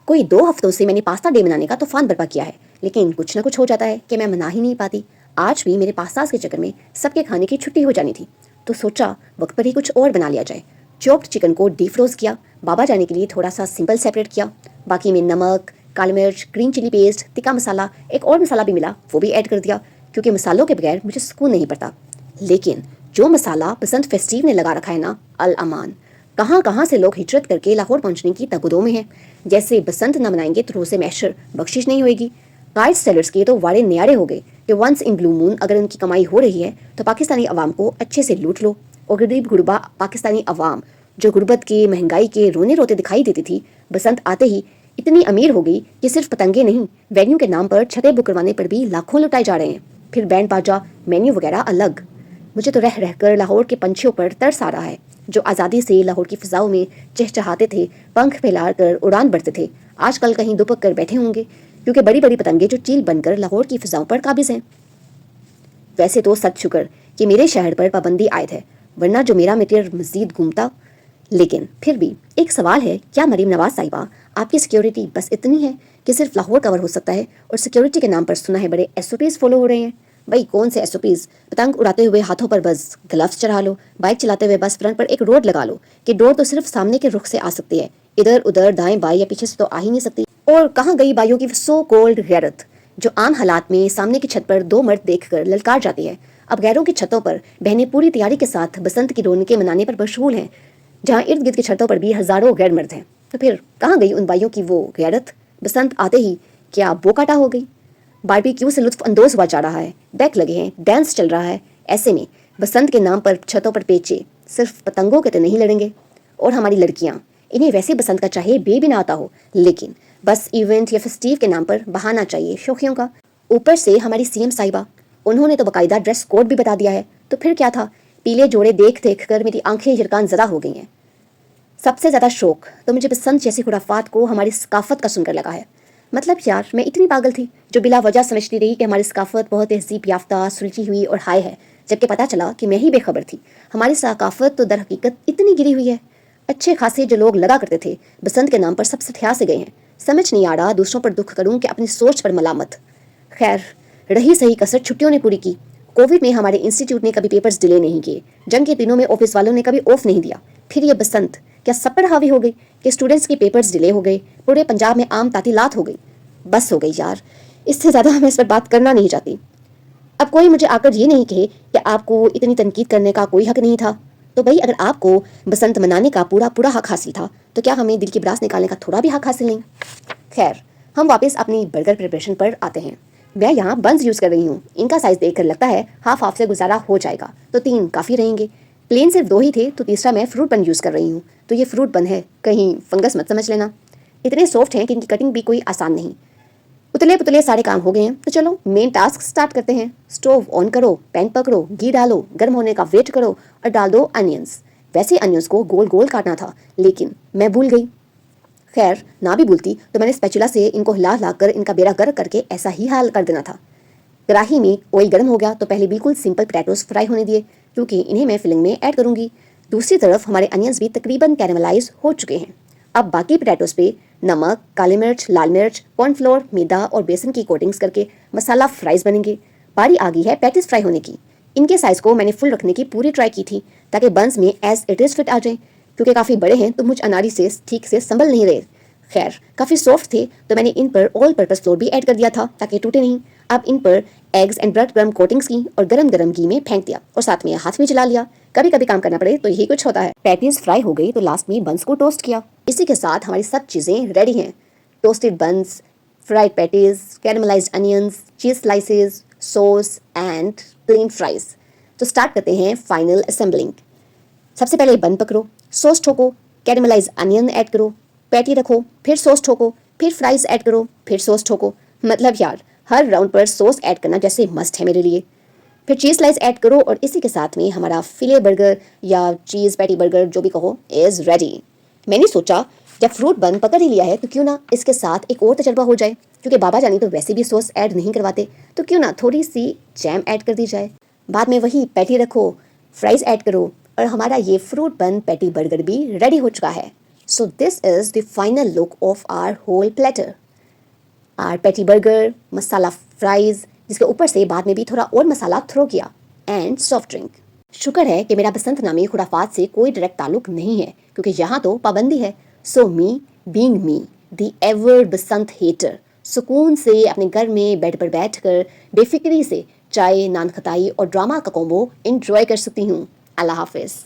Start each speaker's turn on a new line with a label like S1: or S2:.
S1: कोई 2 हफ्तों से मैंने पास्ता डे मनाने का तूफान बर्पा किया है, लेकिन कुछ न कुछ हो जाता है कि मैं मना ही नहीं पाती। आज भी मेरे पास्तास के चक्कर में सबके खाने की छुट्टी हो जानी थी, तो सोचा वक्त पर ही कुछ और बना लिया जाए। चॉप्ड चिकन को डीप फ्रोज किया, बाबा जाने के लिए थोड़ा सा सिंपल सेपरेट किया। बाकी में नमक, काली मिर्च, ग्रीन चिली पेस्ट, तिक्का मसाला, एक और मसाला भी मिला, वो भी ऐड कर दिया, क्योंकि मसालों के बगैर मुझे सुकून नहीं पड़ता। लेकिन जो मसाला बसंत फेस्टिव ने लगा रखा है ना, अल अमान, कहाँ कहाँ से लोग हिजरत करके लाहौर पहुंचने की तगदों में हैं। जैसे बसंत न मनाएंगे तो रोज़े मैशर बख्शिश नहीं होएगी। काइट सेलर्स के तो वाड़े न्यारे हो गए कि वंस इन ब्लू मून अगर उनकी कमाई हो रही है तो पाकिस्तानी अवाम को अच्छे से लूट लो। और गरीब गुरबा पाकिस्तानी अवाम जो गुर्बत के, महंगाई के रोने रोते दिखाई देती थी, बसंत आते ही इतनी अमीर हो गई कि सिर्फ पतंगे नहीं, वेन्यू के नाम पर छतें बुक करवाने पर भी लाखों लुटाए जा रहे हैं। फिर बैंड बाजा, मेन्यू वगैरह अलग। मुझे तो रह रहकर लाहौर के पंछियों पर तरस आ रहा है, जो आज़ादी से लाहौर की फिजाओं में चहचहाते थे, पंख फैलाकर उड़ान भरते थे। आजकल कहीं दुबक कर बैठे होंगे, क्योंकि बड़ी बड़ी पतंगे जो चील बनकर लाहौर की फिजाओं पर काबिज हैं। वैसे तो सच शुक्र कि मेरे शहर पर पाबंदी आयद है, वरना जो मेरा मीटर मस्जिद घूमता। लेकिन फिर भी एक सवाल है, क्या मरीम नवाज साहिबा, आपकी सिक्योरिटी बस इतनी है कि सिर्फ लाहौर कवर हो सकता है, और सिक्योरिटी के नाम पर सुना है बड़े SOPs फॉलो हो रहे हैं। भाई कौन से SOPs? पतंग उड़ाते हुए हाथों पर बस ग्लव्स चढ़ा लो, बाइक चलाते हुए बस फ्रंट पर एक रोड लगा लो कि डोर तो सिर्फ सामने के रुख से आ सकती है, इधर उधर दाएं बाएं या पीछे से तो आ ही नहीं सकती। और कहाँ गई बाइयों की सो कोल्ड गैरत, जो आम हालात में सामने की छत पर 2 मर्द देखकर ललकार जाती है। अब गैरों की छतों पर बहनें पूरी तैयारी के साथ बसंत की रौनकें मनाने पर मशगूल हैं, जहाँ इर्द गिर्द की छतों पर भी हजारों गैर मर्द हैं। तो फिर कहाँ गई उन बाइयों की वो गैरत? बसंत आते ही क्या बोकाटा हो गई? बारबेक्यू से लुत्फ अंदोज हुआ जा रहा है, डेक लगे हैं, डांस चल रहा है। ऐसे में बसंत के नाम पर छतों पर पेचे सिर्फ पतंगों के तो नहीं लड़ेंगे। और हमारी लड़कियां, इन्हें वैसे बसंत का चाहे बे भी ना आता हो, लेकिन बस इवेंट या फेस्टिव के नाम पर बहाना चाहिए शौकियों का। ऊपर से हमारी CM साहिबा, उन्होंने तो बाकायदा ड्रेस कोड भी बता दिया है, तो फिर क्या था। पीले जोड़े देख देख कर मेरी आंखें हिरकान ज़दा हो गई हैं। सबसे ज़्यादा शौक तो मुझे बसंत जैसी खुराफात को हमारी सकाफत का सुनकर लगा है। मतलब यार, मैं इतनी पागल थी जो बिला वजह समझती रही कि हमारी सकाफत बहुत तहजीब याफ्ता, सुलझी हुई और हाय है, जबकि पता चला कि मैं ही बेखबर थी। हमारी सकाफत तो दर हकीकत इतनी गिरी हुई है। अच्छे खासे जो लोग लगा करते थे बसंत के नाम पर सब सठिया से गए हैं। समझ नहीं आ रहा दूसरों पर दुख करूं कि अपनी सोच पर मलामत। खैर, रही सही कसर छुट्टियों ने पूरी की। कोविड में हमारे इंस्टीट्यूट ने कभी पेपर्स डिले नहीं किए, जंग के दिनों में ऑफिस वालों ने कभी ऑफ नहीं दिया। फिर ये बसंत क्या सब पर हावी हो गई कि स्टूडेंट्स के पेपर्स डिले हो गए, पूरे पंजाब में आम तातीलात हो गई। बस हो गई यार, इससे ज़्यादा मैं इस पर बात करना नहीं चाहती। अब कोई मुझे आकर ये नहीं कहे कि आपको इतनी तनकीद करने का कोई हक नहीं था। तो भाई, अगर आपको बसंत मनाने का पूरा पूरा हक हासिल था, तो क्या हमें दिल की ब्रास निकालने का थोड़ा भी हक हासिल नहीं? खैर, हम वापस अपनी बर्गर प्रिपरेशन पर आते हैं। मैं यहाँ बंस यूज़ कर रही हूँ। इनका साइज़ देखकर लगता है हाफ हाफ से गुजारा हो जाएगा, तो 3 काफ़ी रहेंगे। प्लेन सिर्फ 2 ही थे, तो तीसरा मैं फ्रूट बन यूज़ कर रही हूँ। तो ये फ्रूट बन है, कहीं फंगस मत समझ लेना। इतने सॉफ्ट हैं कि इनकी कटिंग भी कोई आसान नहीं। उतले पुतले सारे काम हो गए हैं, तो चलो मेन टास्क स्टार्ट करते हैं। स्टोव ऑन करो, पैन पकड़ो, घी डालो, गर्म होने का वेट करो और डाल दो अनियंस। वैसे अनियंस को गोल गोल काटना था, लेकिन मैं भूल गई। खैर, ना भी भूलती तो मैंने स्पैचुला से इनको हिला हिला कर इनका बेड़ा गर्क करके ऐसा ही हाल कर देना था। कढ़ाई में ऑयल गर्म हो गया तो पहले बिल्कुल सिंपल पोटैटोस फ्राई होने दिए, क्योंकि इन्हें मैं फिलिंग में ऐड करूंगी। दूसरी तरफ हमारे अनियंस भी तकरीबन कैरेमलाइज हो चुके हैं। अब बाकी पोटैटोस पे नमक, काली मिर्च, लाल मिर्च, कॉर्नफ्लोर, मैदा और बेसन की कोटिंग्स करके मसाला फ्राइज बनेंगे। बारी आ गई है पैटिस फ्राई होने की। इनके साइज़ को मैंने फुल रखने की पूरी ट्राई की थी, ताकि बंस में एज इट इज़ फिट आ जाएं, क्योंकि काफ़ी बड़े हैं तो मुझ अनारी से ठीक से संभल नहीं रहे। खैर, काफ़ी सॉफ्ट थे तो मैंने इन पर ऑल पर्पस फ्लोर भी ऐड कर दिया था ताकि टूटे नहीं। अब इन पर eggs and bread crumb coatings की और गरम गरम घी में फेंक दिया, और साथ में हाथ भी चला लिया। कभी कभी काम करना पड़े तो यही कुछ होता है। पैटीज फ्राई हो गई तो लास्ट में बंस को टोस्ट किया। इसी के साथ हमारी सब चीज़ें रेडी हैं। Toasted buns, fried patties, caramelised onions, cheese slices, sauce and plain fries. तो स्टार्ट करते हैं फाइनल असेंबलिंग। सबसे पहले बन पकड़ो, सॉस ठोको, कैरेमलाइज अनियन ऐड करो, पैटी रखो, फिर सॉस ठोको, फिर फ्राइज ऐड करो, फिर सॉस ठोको। मतलब यार, हर राउंड पर सॉस ऐड करना जैसे मस्ट है मेरे लिए। फिर चीज़ स्लाइस ऐड करो और इसी के साथ में हमारा फिले बर्गर या चीज़ पैटी बर्गर जो भी कहो इज़ रेडी। मैंने सोचा जब फ्रूट बन पकड़ ही लिया है तो क्यों ना इसके साथ एक और तजर्बा हो जाए, क्योंकि बाबा जानी तो वैसे भी सॉस ऐड नहीं करवाते, तो क्यों ना थोड़ी सी जैम ऐड कर दी जाए। बाद में वही पैटी रखो, फ्राइज ऐड करो और हमारा ये फ्रूट बन पैटी बर्गर भी रेडी हो चुका है। So this is the final look of our whole platter. Our patty burger, masala fries, जिसके ऊपर से बाद में भी थोड़ा और मसाला थ्रो किया, एंड सॉफ्ट ड्रिंक। शुक्र है कि मेरा बसंत नामी खुराफात से कोई डायरेक्ट ताल्लुक नहीं है, क्योंकि यहाँ तो पाबंदी है। So me being me, the ever Basant hater, सुकून से अपने घर में बेड पर बैठकर बेफिक्री से चाय, नान खटाई और ड्रामा का कॉम्बो एंजॉय कर सकती हूँ। अल्लाह हाफिज़।